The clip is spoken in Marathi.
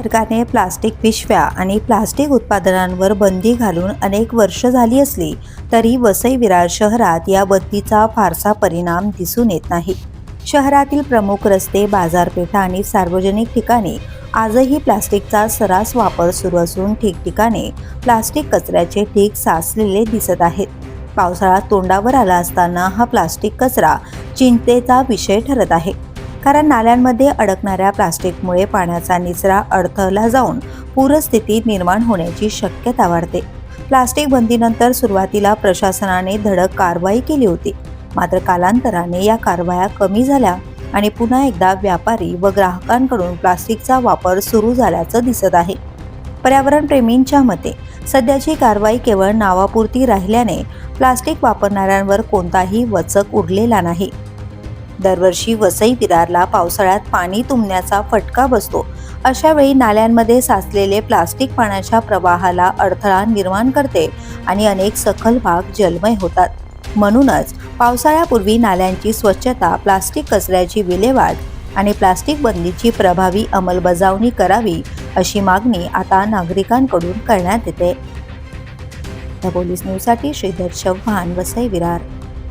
सरकारने प्लास्टिक पिशव्या आणि प्लास्टिक उत्पादनांवर बंदी घालून अनेक वर्ष झाली असली तरी वसई विरार शहरात या बंदीचा फारसा परिणाम दिसून येत नाही। शहरातील प्रमुख रस्ते, बाजारपेठा आणि सार्वजनिक ठिकाणी आजही प्लास्टिकचा सर्रास वापर सुरू असून ठिकठिकाणी प्लास्टिक कचऱ्याचे ढीग साचलेले दिसत आहेत। पावसाळा तोंडावर आला असताना हा प्लास्टिक कचरा चिंतेचा विषय ठरत आहे, कारण नाल्यांमध्ये अडकणाऱ्या प्लास्टिकमुळे पाण्याचा निचरा अडथळला जाऊन पूरस्थिती निर्माण होण्याची शक्यता वाढते। प्लास्टिक बंदीनंतर सुरुवातीला प्रशासनाने धडक कारवाई केली होती, मात्र कालांतराने या कारवाया कमी झाल्या आणि पुन्हा एकदा व्यापारी व ग्राहकांकडून प्लास्टिकचा वापर सुरू झाल्याचं दिसत आहे। पर्यावरण प्रेमींच्या मते सध्याची कारवाई केवळ नावापुरती राहिल्याने प्लास्टिक वापरणाऱ्यांवर कोणताही वचक उरलेला नाही। दरवर्षी वसई विरारला पावसाळ्यात पाणी तुंबण्याचा फटका बसतो। अशा वेळी नाल्यांमध्ये साचलेले प्लास्टिक पाण्याच्या प्रवाहाला अडथळा निर्माण करते आणि अनेक सखल भाग जलमय होतात। म्हणूनच पावसाळ्यापूर्वी नाल्यांची स्वच्छता, प्लास्टिक कचऱ्याची विल्हेवाट आणि प्लास्टिक बंदीची प्रभावी अंमलबजावणी करावी अशी मागणी आता नागरिकांकडून करण्यात येते। द पोलीस न्यूजसाठी श्रीधर चव्हाण, वसई विरार।